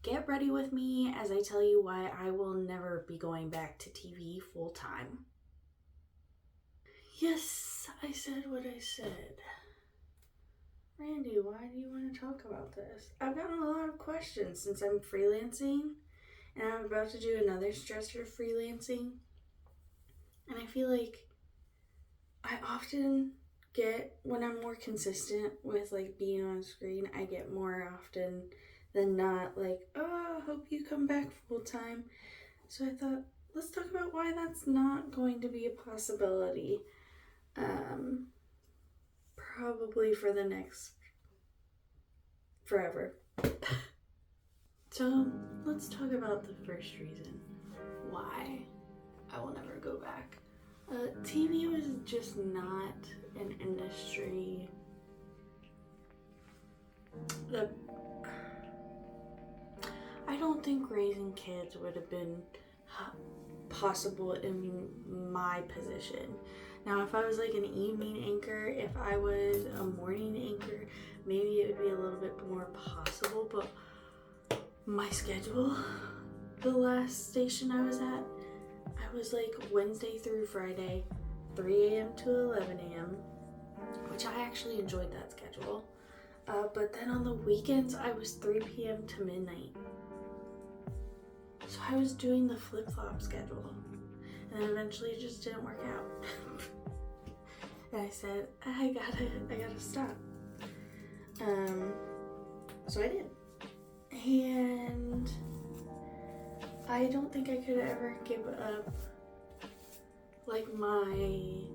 Get ready with me as I tell you why I will never be going back to TV full time. Yes, I said what I said. Randy, why do you want to talk about this? I've gotten a lot of questions since I'm freelancing, and I'm about to do another stretch of freelancing. And I feel like I often get, when I'm more consistent with like being on screen, I get more often than not like, oh, I hope you come back full time. So I thought, let's talk about why that's not going to be a possibility. Probably for the next forever. So let's talk about the first reason why I will never go back. TV was just not an industry that I don't think raising kids would have been possible in my position. Now, if I was like an evening anchor, if I was a morning anchor, maybe it would be a little bit more possible, but my schedule, the last station I was at, I was like Wednesday through Friday, 3 a.m. to 11 a.m., which I actually enjoyed that schedule. But then on the weekends, I was 3 p.m. to midnight. So I was doing the flip-flop schedule. And then eventually it just didn't work out. And I said, I gotta stop. So I did. And I don't think I could ever give up like my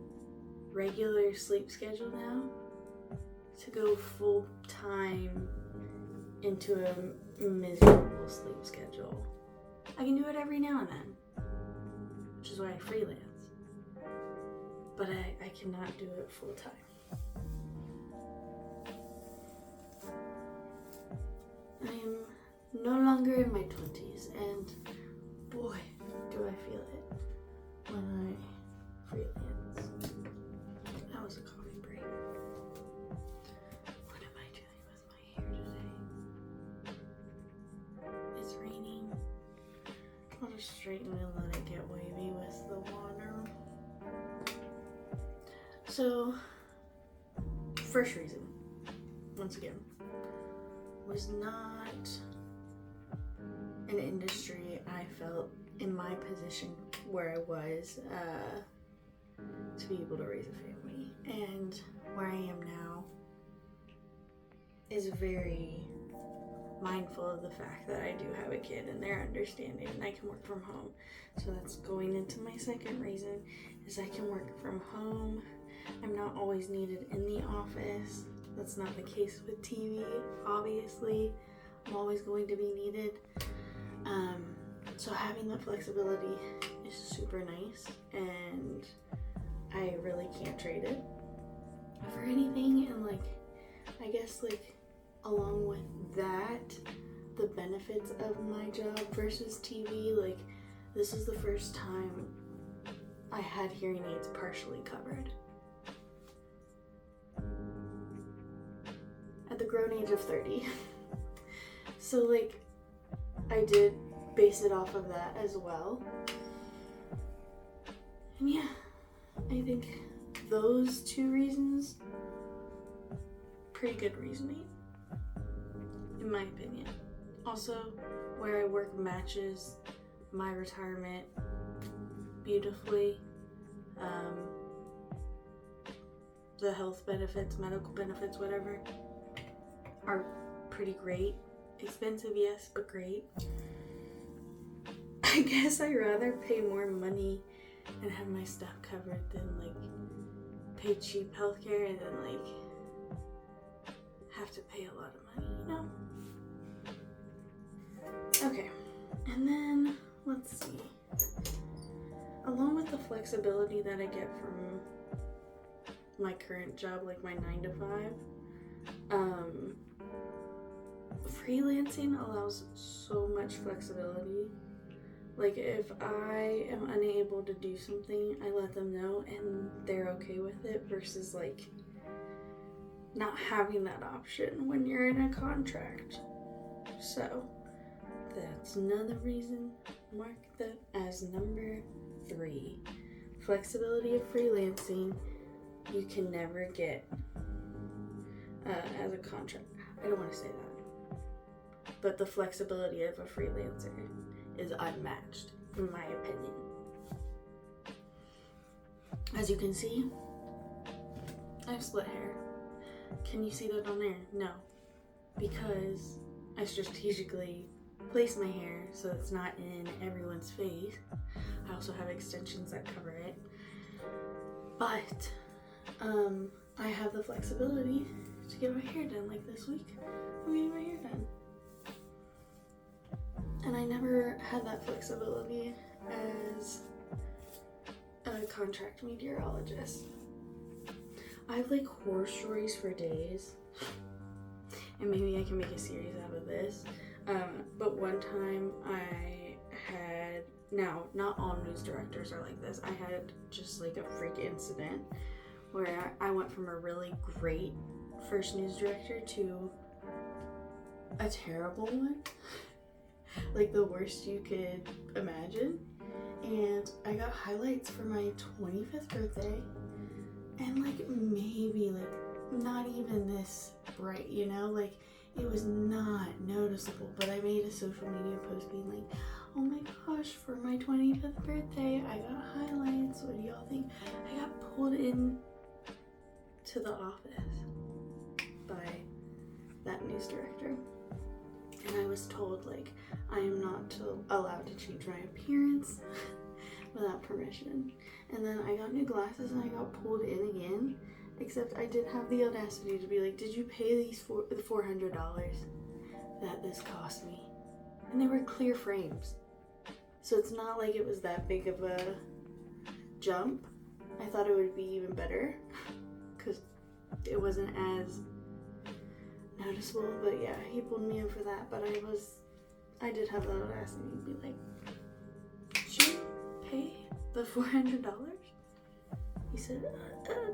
regular sleep schedule now to go full time into a miserable sleep schedule. I can do it every now and then, which is why I freelance. But I cannot do it full time. I am no longer in my 20s, and boy, do I feel it when I freelance. That was a coffee break. What am I doing with my hair today? It's raining. I'll just straighten and let it get wavy with the water. So, first reason, once again, was not an industry I felt in my position where I was to be able to raise a family. And where I am now is very mindful of the fact that I do have a kid and they're understanding and I can work from home. So that's going into my second reason, is I can work from home. I'm not always needed in the office. That's not the case with TV, obviously. I'm always going to be needed. So having that flexibility is super nice, and I really can't trade it for anything. And like, I guess like along with that, the benefits of my job versus TV, like this is the first time I had hearing aids partially covered. At the grown age of 30. So like, I did base it off of that as well. And yeah, I think those two reasons, pretty good reasoning, in my opinion. Also, where I work matches my retirement beautifully. The health benefits, medical benefits, whatever, are pretty great. Expensive, yes, but great. I guess I'd rather pay more money and have my stuff covered than like pay cheap healthcare and then like have to pay a lot of money, you know? Okay, and then let's see. Along with the flexibility that I get from my current job, like my 9 to 5, freelancing allows so much flexibility. Like if I am unable to do something, I let them know and they're okay with it, versus like not having that option when you're in a contract. So That's another reason. Mark that as number 3. Flexibility of freelancing you can never get as a contract. I don't want to say that. But the flexibility of a freelancer is unmatched, in my opinion. As you can see, I have split hair. Can you see that on there? No. Because I strategically place my hair so it's not in everyone's face. I also have extensions that cover it. But I have the flexibility to get my hair done. Like this week, I'm getting my hair done. And I never had that flexibility as a contract meteorologist. I have like horror stories for days, and maybe I can make a series out of this. But one time I had, now not all news directors are like this, I had just like a freak incident where I went from a really great first news director to a terrible one, like the worst you could imagine. And I got highlights for my 25th birthday, and like maybe like not even this bright, you know, like it was not noticeable. But I made a social media post being like, oh my gosh, for my 25th birthday I got highlights, what do y'all think? I got pulled in to the office by that news director, and I was told like I am not allowed to change my appearance without permission. And then I got new glasses and I got pulled in again, except I did have the audacity to be like, did you pay these the $400 that this cost me? And they were clear frames, so it's not like it was that big of a jump. I thought it would be even better because it wasn't as noticeable. But yeah, he pulled me in for that. But I did have the audacity to be like, did you pay the $400? He said,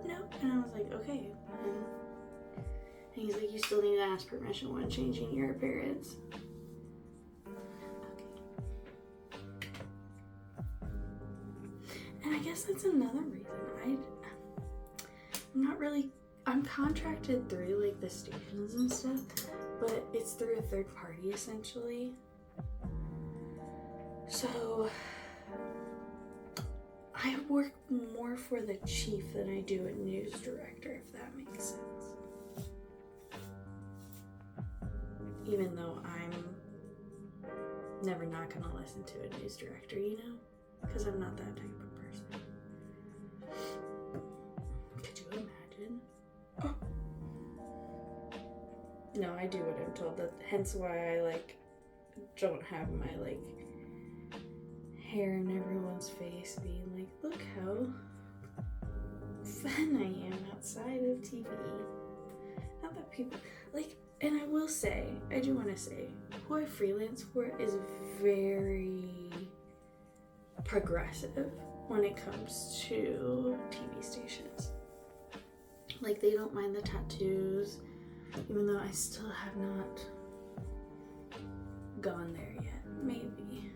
no. And I was like, okay. And he's like, you still need to ask permission when changing your appearance. Okay. And I guess that's another reason. I'm contracted through like the stations and stuff, but it's through a third party essentially. So I work more for the chief than I do a news director, if that makes sense. Even though I'm never not gonna listen to a news director, you know? Because I'm not that type of person. Could you imagine? Oh. No, I do what I'm told. Hence why I like don't have my like hair in everyone's face being like, look how fun I am outside of TV. Not that people like, and I will say, I do want to say, who I freelance for is very progressive when it comes to TV stations. Like, they don't mind the tattoos, even though I still have not gone there yet. Maybe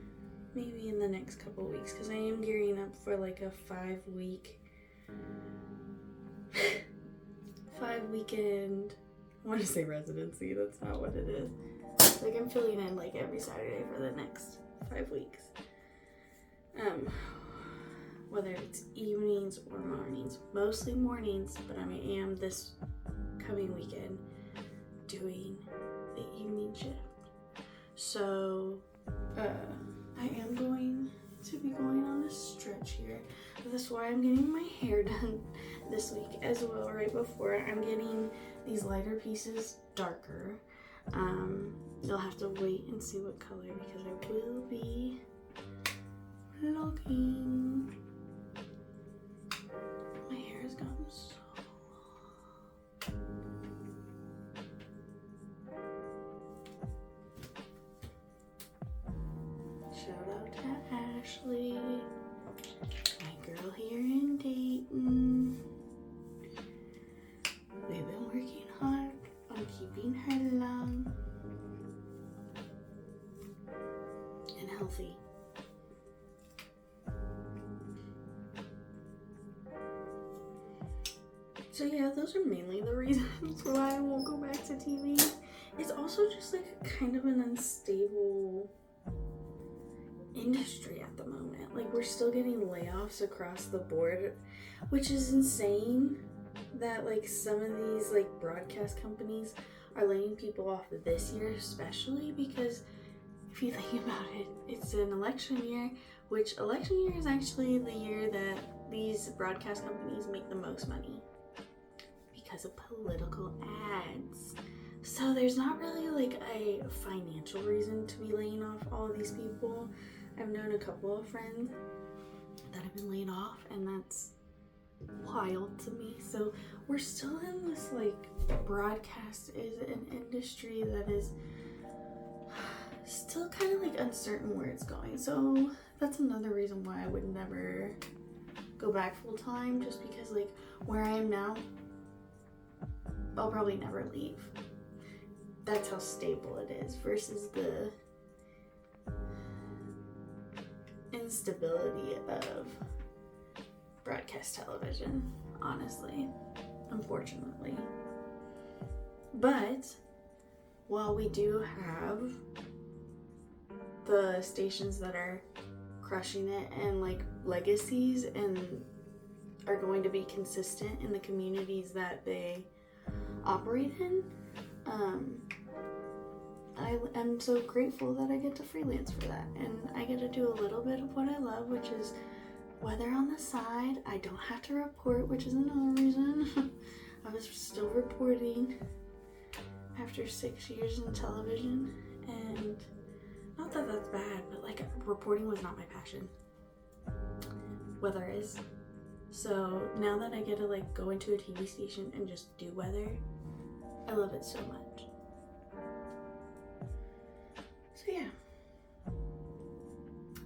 in the next couple weeks, because I am gearing up for like a 5-weekend, I want to say residency, that's not what it is. Like, I'm filling in like every Saturday for the next 5 weeks. Whether it's evenings or mornings, mostly mornings, but I am this coming weekend doing the evening shift. So, I am going to be going on a stretch here. That's why I'm getting my hair done this week as well. Right before I'm getting these lighter pieces darker. You'll have to wait and see what color, because I will be vlogging. My hair has gotten so long. Shout out to Ashley, my girl here in Dayton. We've been working hard on keeping her long. and healthy. So yeah, those are mainly the reasons why I won't go back to TV. It's also just like kind of an unstable industry at the moment. Like, we're still getting layoffs across the board, which is insane that like some of these like broadcast companies are laying people off this year, especially because if you think about it, it's an election year, which election year is actually the year that these broadcast companies make the most money because of political ads. So there's not really like a financial reason to be laying off all of these people. I've known a couple of friends that have been laid off, and that's wild to me. So we're still in this like broadcast is an industry that is still kind of like uncertain where it's going. So that's another reason why I would never go back full time, just because like where I am now, I'll probably never leave. That's how stable it is versus the instability of broadcast television, honestly, unfortunately. But while we do have the stations that are crushing it and like legacies and are going to be consistent in the communities that they operate in, I am so grateful that I get to freelance for that, and I get to do a little bit of what I love, which is weather on the side. I don't have to report, which is another reason I was still reporting after 6 years in television, and not that that's bad, but like reporting was not my passion. Weather is. So now that I get to like go into a TV station and just do weather, I love it so much. So yeah,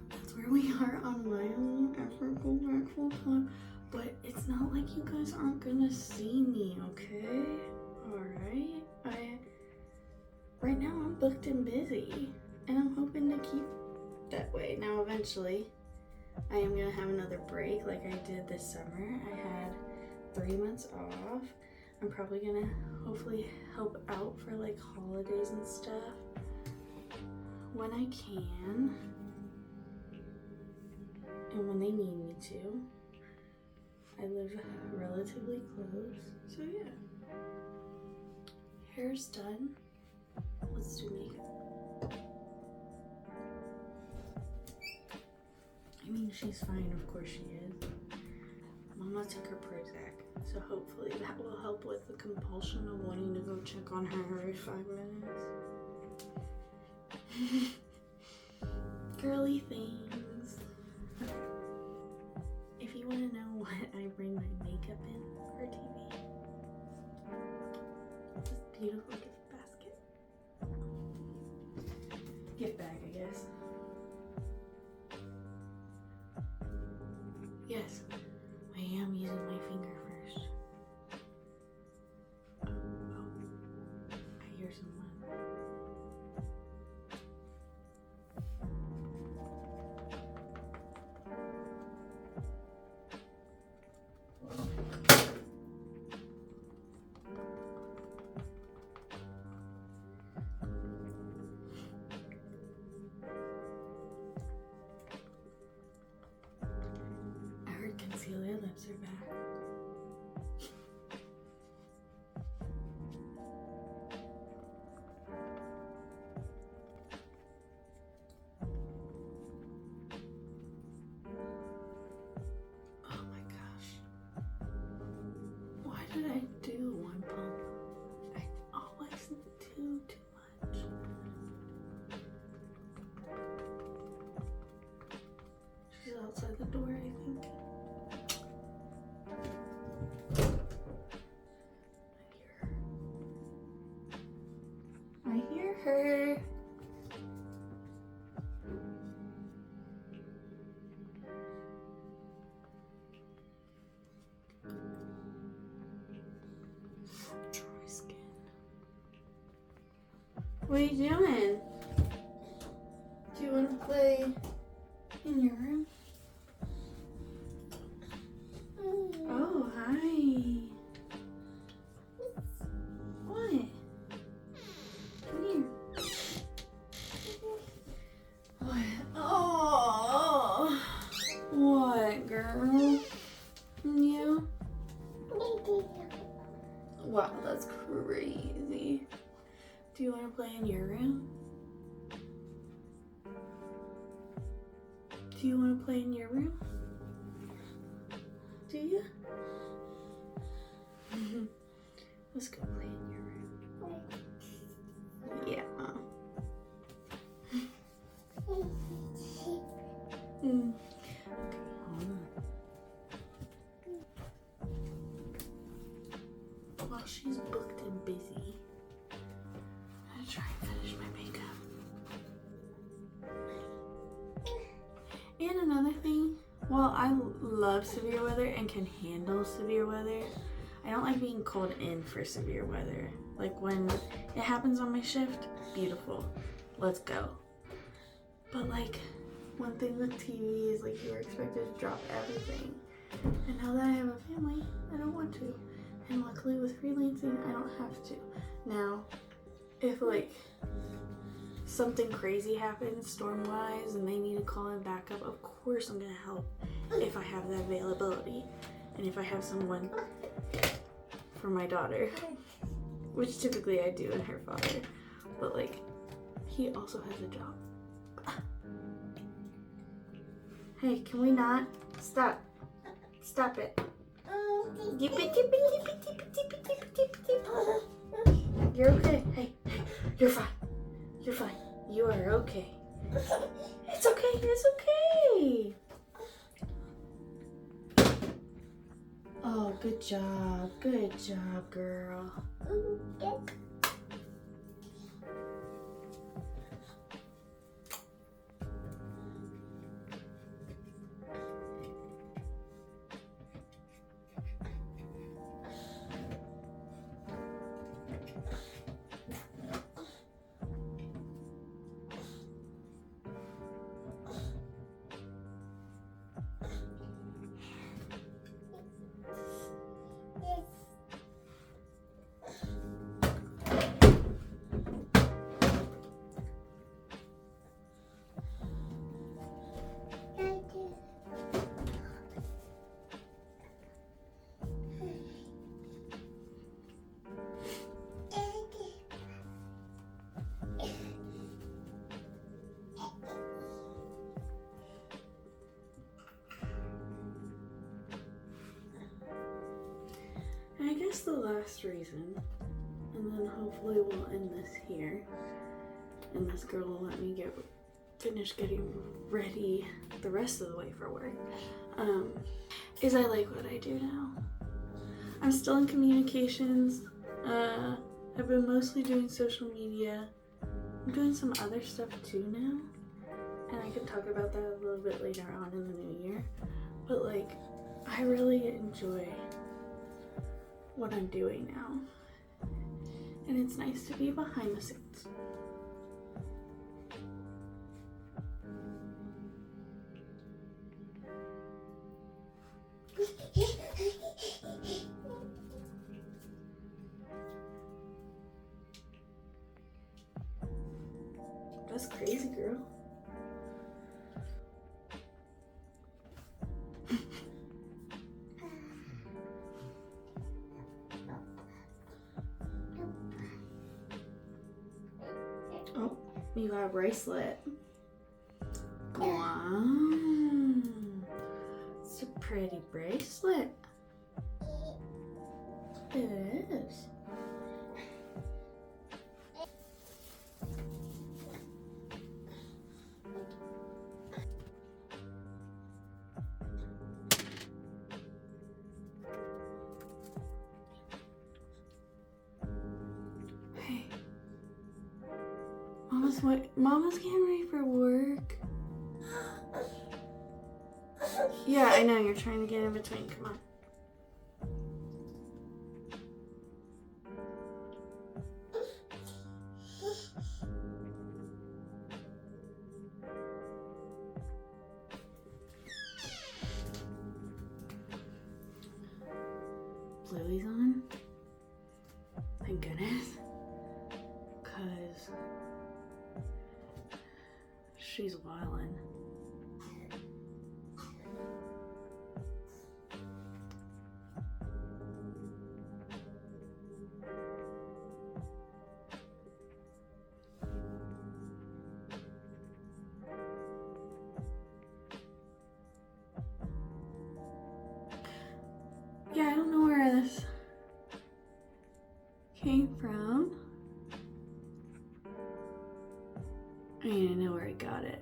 that's where we are on my own after go back full time. But it's not like you guys aren't gonna see me, okay? Alright? Right now I'm booked and busy, and I'm hoping to keep that way. Now eventually I am gonna have another break like I did this summer. I had 3 months off. I'm probably gonna hopefully help out for like holidays and stuff when I can and when they need me to. I live relatively close, so yeah. Hair's done. Let's do makeup. I mean, she's fine, of course she is. Mama took her Prozac, so hopefully that will help with the compulsion of wanting to go check on her every 5 minutes. Girly things. If you want to know what I bring my makeup in for TV, this beautiful gift basket. Gift bag, I guess. Yes, I am using my finger first. Oh, I hear someone. Concealer lips are back. Oh my gosh. Why did I do one pump? I always do too much. She's outside the door, I think. I hear her. Dry skin. What are you doing? Do you want to play in your room? Oh, hi. What? Come here. What? Oh. What, girl? Yeah? Wow, that's crazy. Do you want to play in your room? Do you want to play in your room? Do you? Let's go play in your room. Yeah. Okay, hold on. While she's booked and busy, I'm gonna try and finish my makeup. And another thing, while I love severe weather and can handle severe weather, I don't like being called in for severe weather. Like when it happens on my shift, beautiful, let's go. But like one thing with TV is like you're expected to drop everything. And now that I have a family, I don't want to. And luckily with freelancing, I don't have to. Now, if like something crazy happens storm-wise and they need to call in backup, of course I'm gonna help if I have that availability. And if I have someone for my daughter, which typically I do and her father, but like he also has a job. Hey, can we not? Stop. Stop it. Dip it, dip it, dip it, dip it, dip it, dip it, dip it, dip it. You're okay. Hey, you're fine. You're fine. You are okay. It's okay. It's okay. Oh, good job. Good job, girl. I guess the last reason, and then hopefully we'll end this here, and this girl will let me finish getting ready the rest of the way for work, is I like what I do now. I'm still in communications. I've been mostly doing social media. I'm doing some other stuff too now, and I can talk about that a little bit later on in the new year, but like I really enjoy what I'm doing now, and it's nice to be behind the scenes. That's crazy, girl. Oh, you got a bracelet. Wow. It's a pretty bracelet. It is. Hey. Mama's getting ready for work. Yeah, I know, you're trying to get in between. Come on. Bluey's on. Thank goodness. Because she's wildin'. Yeah, I don't know where this came from. I mean, I know where I got it.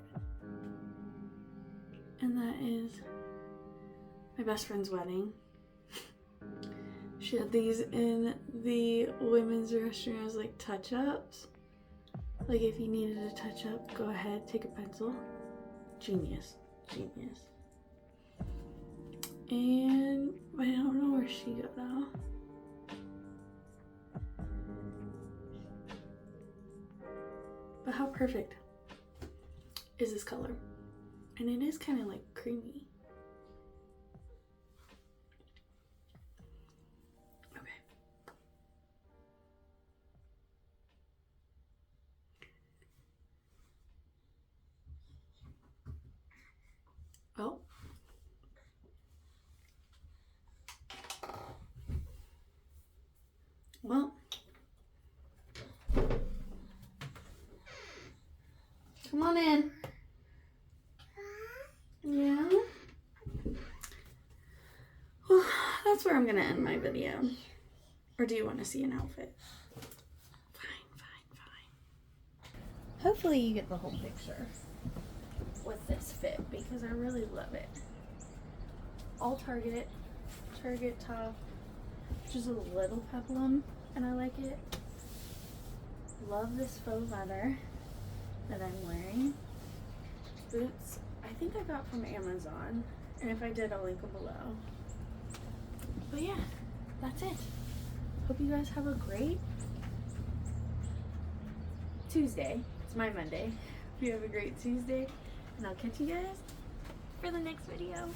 And that is my best friend's wedding. She had these in the women's restroom as like touch-ups. Like if you needed a touch-up, go ahead, take a pencil. Genius. Genius. And I don't know where she got now. But how perfect is this color? And it is kind of like creamy. Okay. Oh. Well, come on in. Yeah. Well, that's where I'm gonna end my video. Or do you want to see an outfit? Fine. Hopefully you get the whole picture with this fit because I really love it. All Target top. Just a little peplum, and I like it. Love this faux leather that I'm wearing. Boots, I think I got from Amazon, and if I did, I'll link them below. But yeah, that's it. Hope you guys have a great Tuesday. It's my Monday. Hope you have a great Tuesday, and I'll catch you guys for the next video.